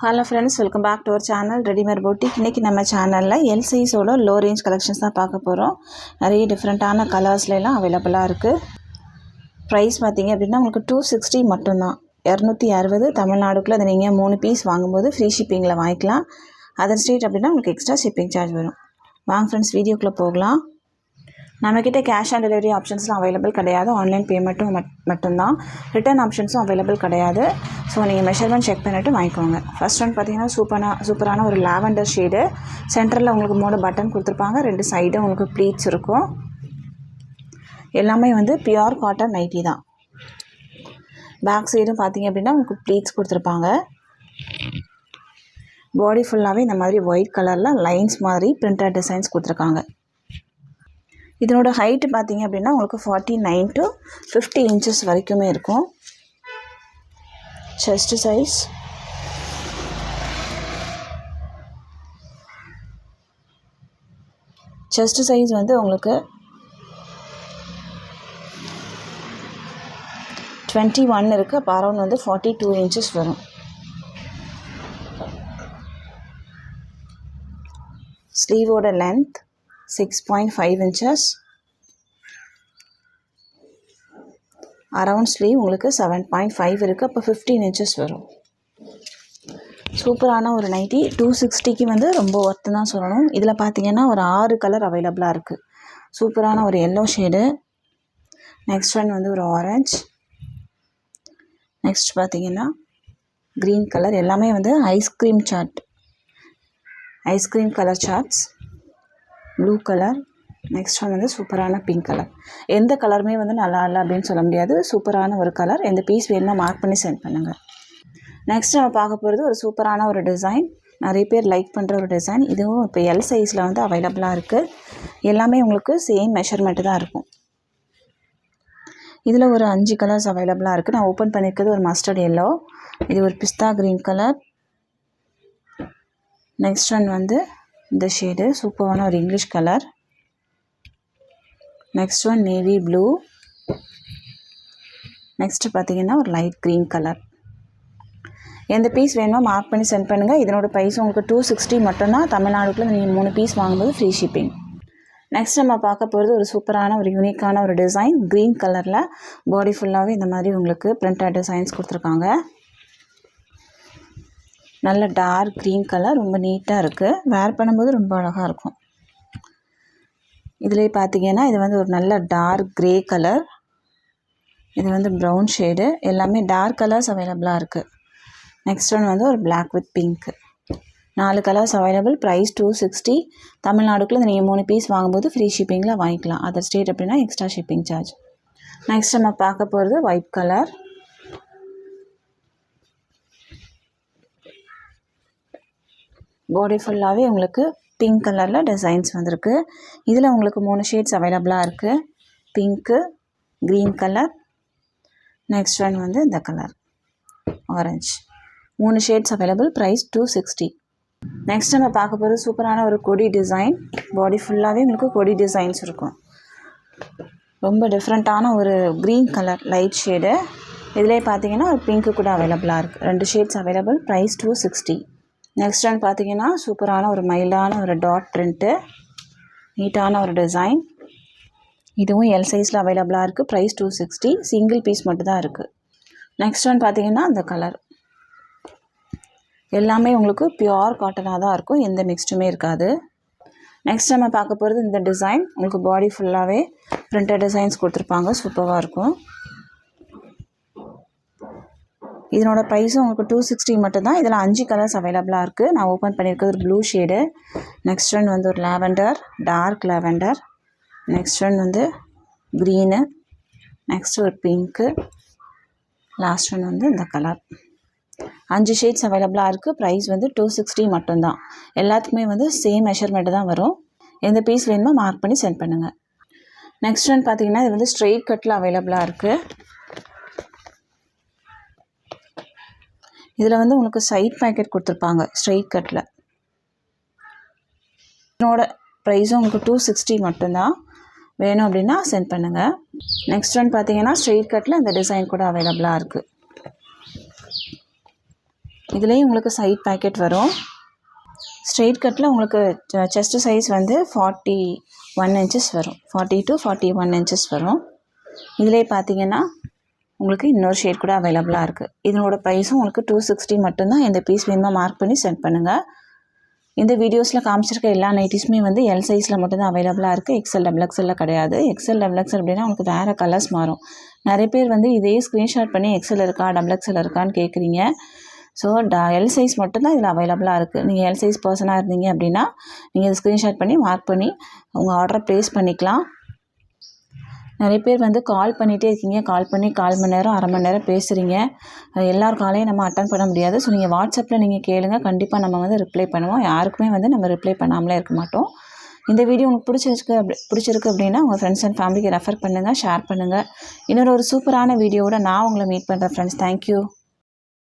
Hello friends, welcome back to our channel Readymade Boutique. இன்னைக்கு நம்ம சேனல்ல எல் சைஸோட லோ ரேஞ்ச் கலெக்ஷன்ஸ் தான் பார்க்க போறோம். நிறைய டிஃபரண்டான கலர்ஸ்ல எல்லாம் அவேலபிளா இருக்கு. பிரைஸ் பாத்தீங்க அப்படினா உங்களுக்கு 260 மட்டும் தான். 260 தமிழ்நாடுக்குள்ள அத நீங்க 3 பீஸ் வாங்கும்போது ஃப்ரீ ஷிப்பிங்ல வாங்கிக்கலாம். அதர் ஸ்டேட் அப்படினா உங்களுக்கு எக்ஸ்ட்ரா ஷிப்பிங் சார்ஜ் வரும். வாங்க फ्रेंड्स வீடியோக்குள்ள போகலாம். நம்மகிட்ட கேஷ் ஆன் டெலிவரி ஆப்ஷன்ஸ்லாம் அவைலபிள் கிடையாது. ஆன்லைன் பேமெண்ட்டும் மட்டும்தான். ரிட்டர்ன் ஆப்ஷன்ஸும் அவைலபிள் கிடையாது. ஸோ நீங்கள் மெஷர்மெண்ட் செக் பண்ணிவிட்டு வாங்கிக்கோங்க. ஃபர்ஸ்ட் ஒன் பார்த்தீங்கன்னா சூப்பரான ஒரு லாவெண்டர் ஷேடு. சென்டரில் உங்களுக்கு 3 பட்டன் கொடுத்துருப்பாங்க. 2 சைடு உங்களுக்கு ப்ளீட்ஸ் இருக்கும். எல்லாமே வந்து பியூர் காட்டன் நைட்டி தான். பேக் சைடும் பார்த்தீங்க அப்படின்னா உங்களுக்கு ப்ளீட்ஸ் கொடுத்துருப்பாங்க. பாடி ஃபுல்லாகவே இந்த மாதிரி ஒயிட் கலரில் லைன்ஸ் மாதிரி பிரிண்டட் டிசைன்ஸ் கொடுத்துருக்காங்க. இதனோட ஹைட் பார்த்தீங்க அப்படின்னா உங்களுக்கு 49 to 50 inches வரைக்குமே இருக்கும். செஸ்ட் சைஸ் வந்து உங்களுக்கு 21 இருக்குது. அப்போ அரௌண்ட் வந்து 42 inches வரும். ஸ்லீவோட லென்த் 6.5 inches. அரவுண்ட் ஸ்லீவ் உங்களுக்கு 7.5 இருக்குது. அப்போ 15 inches வரும். சூப்பரான ஒரு நைட்டி. 260க்கு வந்து ரொம்ப ஒர்த்து தான் சொல்லணும். இதில் பார்த்தீங்கன்னா ஒரு 6 கலர் அவைலபிளாக இருக்குது. சூப்பரான ஒரு எல்லோ ஷேடு. நெக்ஸ்ட் ஒன் வந்து ஒரு ஆரஞ்ச். நெக்ஸ்ட் பார்த்தீங்கன்னா க்ரீன் கலர். எல்லாமே வந்து ice cream colour charts. Blue colour. Next one வந்து சூப்பரான பிங்க் கலர். எந்த கலருமே வந்து நல்லா இல்லை அப்படின்னு சொல்ல முடியாது. சூப்பரான ஒரு கலர். எந்த பீஸ் வேணுமோ மார்க் பண்ணி சென்ட் பண்ணுங்கள். நெக்ஸ்ட் நம்ம பார்க்க போகிறது ஒரு சூப்பரான ஒரு டிசைன். நிறைய பேர் லைக் பண்ணுற ஒரு டிசைன். இதுவும் இப்போ எல் சைஸில் வந்து அவைலபிளாக இருக்குது. எல்லாமே உங்களுக்கு சேம் மெஷர்மெண்ட்டு தான் இருக்கும். இதில் ஒரு 5 கலர்ஸ் அவைலபிளாக இருக்குது. நான் ஓப்பன் பண்ணியிருக்கிறது ஒரு மஸ்டர்ட் எல்லோ. இது ஒரு பிஸ்தா க்ரீன் கலர். நெக்ஸ்ட் ஒன் வந்து இந்த ஷேடு சூப்பரான ஒரு English colour. Next one navy blue. Next பார்த்தீங்கன்னா ஒரு லைட் க்ரீன் கலர். எந்த பீஸ் வேணுமோ மார்க் பண்ணி சென்ட் பண்ணுங்கள். இதனோட ப்ரைஸ் உங்களுக்கு 260 மட்டும்தான். தமிழ்நாடுக்குள்ளே நீங்கள் 3 பீஸ் வாங்கும்போது ஃப்ரீ ஷிப்பிங். நெக்ஸ்ட் நம்ம பார்க்க போகிறது ஒரு சூப்பரான ஒரு யூனிக்கான ஒரு டிசைன். க்ரீன் கலரில் பாடி ஃபுல்லாகவே இந்த மாதிரி உங்களுக்கு பிரிண்டட் டிசைன்ஸ் கொடுத்துருக்காங்க. நல்ல டார்க் க்ரீன் கலர். ரொம்ப நீட்டாக இருக்குது. வேர் பண்ணும்போது ரொம்ப அழகாக இருக்கும். இதிலே பார்த்தீங்கன்னா இது வந்து ஒரு நல்ல டார்க் க்ரே கலர். இது வந்து ப்ரௌன் ஷேடு. எல்லாமே டார்க் கலர்ஸ் அவைலபிளாக இருக்குது. நெக்ஸ்ட் ஒன் வந்து ஒரு black with pink. 4 colours available. Price 260. தமிழ்நாடுக்குள்ளே நீங்கள் 3 பீஸ் வாங்கும்போது ஃப்ரீ ஷிப்பிங்கில் வாங்கிக்கலாம். அதர் ஸ்டேட் அப்படின்னா எக்ஸ்ட்ரா ஷிப்பிங் சார்ஜ். நெக்ஸ்ட் நம்ம பார்க்க போகிறது ஒயிட் கலர். பாடி ஃபுல்லாகவே உங்களுக்கு பிங்க் கலரில் டிசைன்ஸ் வந்திருக்கு. இதில் உங்களுக்கு 3 ஷேட்ஸ் அவைலபிளாக இருக்குது. Pink, green colour. Next one வந்து இந்த colour orange. 3 shades available. Price 260. Next நம்ம பார்க்க போகிறது சூப்பரான ஒரு கொடி டிசைன். பாடி ஃபுல்லாகவே உங்களுக்கு கொடி டிசைன்ஸ் இருக்கும். ரொம்ப டிஃப்ரெண்ட்டான ஒரு க்ரீன் கலர் லைட் ஷேடு. இதிலே பார்த்தீங்கன்னா ஒரு பிங்க்கு கூட அவைலபிளாக இருக்குது. 2 shades available. Price 260. Next one பார்த்தீங்கன்னா சூப்பரான ஒரு மைல்டான ஒரு டாட் பிரிண்ட்டு. நீட்டான ஒரு டிசைன். இதுவும் எல் சைஸில் அவைலபிளாக இருக்குது. ப்ரைஸ் 260. சிங்கிள் பீஸ் மட்டும் தான் இருக்குது. நெக்ஸ்ட் ஒன் பார்த்தீங்கன்னா அந்த கலர். எல்லாமே உங்களுக்கு பியூர் காட்டனாக தான் இருக்கும். எந்த மிக்ஸ்டுமே இருக்காது. நெக்ஸ்ட் நம்ம பார்க்க போகிறது இந்த டிசைன். உங்களுக்கு பாடி ஃபுல்லாகவே பிரிண்டட் டிசைன்ஸ் கொடுத்துருப்பாங்க. சூப்பராக இருக்கும். இதனோட ப்ரைஸும் உங்களுக்கு 260 மட்டும்தான். இதில் 5 கலர்ஸ் அவைலபிளாக இருக்குது. நான் ஓப்பன் பண்ணியிருக்கிறது ஒரு ப்ளூ ஷேடு. நெக்ஸ்ட் ஒன் வந்து ஒரு lavender, dark lavender. Next one வந்து க்ரீனு. நெக்ஸ்ட் ஒரு பிங்க்கு. லாஸ்ட் ஒன் வந்து இந்த கலர். 5 ஷேட்ஸ் அவைலபிளாக இருக்குது. ப்ரைஸ் வந்து 260 மட்டும்தான். எல்லாத்துக்குமே வந்து சேம் மெஷர்மெண்ட்டு தான் வரும். எந்த பீஸ் வேணுமோ மார்க் பண்ணி சென்ட் பண்ணுங்கள். நெக்ஸ்ட் ஒன் பார்த்தீங்கன்னா இது வந்து ஸ்ட்ரெயிட் கட்டில் அவைலபிளாக இருக்குது. இதில் வந்து உங்களுக்கு சைட் பேக்கெட் கொடுத்துருப்பாங்க ஸ்ட்ரெயிட் கட்டில். இதனோட ப்ரைஸும் உங்களுக்கு 260 மட்டும்தான். வேணும் அப்படின்னா சென்ட் பண்ணுங்கள். நெக்ஸ்ட் ஒன் பார்த்தீங்கன்னா ஸ்ட்ரெயிட் கட்டில் இந்த டிசைன் கூட அவைலபிளாக இருக்குது. இதுலேயும் உங்களுக்கு சைட் பாக்கெட் வரும். ஸ்ட்ரெயிட் கட்டில் உங்களுக்கு செஸ்ட் சைஸ் வந்து 41 inches வரும். 40 to 41 inches வரும். இதிலே பார்த்தீங்கன்னா உங்களுக்கு இன்னொரு ஷேட் கூட அவைலபிளாக இருக்குது. இதனோட ப்ரைஸும் உங்களுக்கு 260 மட்டும்தான். இந்த பீஸ் வேணுமா மார்க் பண்ணி சென்ட் பண்ணுங்கள். இந்த வீடியோஸில் காமிச்சிருக்க எல்லா நைட்டிஸுமே வந்து எல் சைஸில் மட்டும்தான் அவைலபிளாக இருக்குது. எக்ஸ்எல் டபுள் எக்ஸ்எல்ல கிடையாது. எக்ஸ்எல் டபுள் எக்ஸ்எல் அப்படின்னா உங்களுக்கு வேறு கலர்ஸ் மாறும். நிறைய பேர் வந்து இதே ஸ்க்ரீன்ஷாட் பண்ணி எக்ஸ்எல் இருக்கா டபுள் எக்ஸ்எல் இருக்கான்னு கேட்குறீங்க. ஸோ எல் சைஸ் மட்டும்தான் இதில் அவைலபிளாக இருக்குது. நீங்கள் எல் சைஸ் பர்சனாக இருந்தீங்க அப்படின்னா நீங்கள் இதை ஸ்க்ரீன்ஷாட் பண்ணி மார்க் பண்ணி உங்கள் ஆர்டரை ப்ளேஸ் பண்ணிக்கலாம். நிறைய பேர் வந்து கால் பண்ணிகிட்டே இருக்கீங்க. கால் பண்ணி 1/4 மணி நேரம் 1/2 மணி நேரம் பேசுகிறீங்க. எல்லார் காலையும் நம்ம அட்டன் பண்ண முடியாது. ஸோ நீங்கள் வாட்ஸ்அப்பில் நீங்கள் கேளுங்க. கண்டிப்பாக நம்ம வந்து ரிப்ளை பண்ணுவோம். யாருக்குமே வந்து நம்ம ரிப்ளை பண்ணாமலே இருக்க மாட்டோம். இந்த வீடியோ உங்களுக்கு பிடிச்சிருக்கு அப்படின்னா உங்கள் ஃப்ரெண்ட்ஸ் அண்ட் ஃபேமிலிக்கு ரெஃபர் பண்ணுங்கள், ஷேர் பண்ணுங்கள். இன்னொரு சூப்பரான வீடியோவோட நான் உங்களை மீட் பண்ணுறேன் ஃப்ரெண்ட்ஸ். தேங்க்யூ.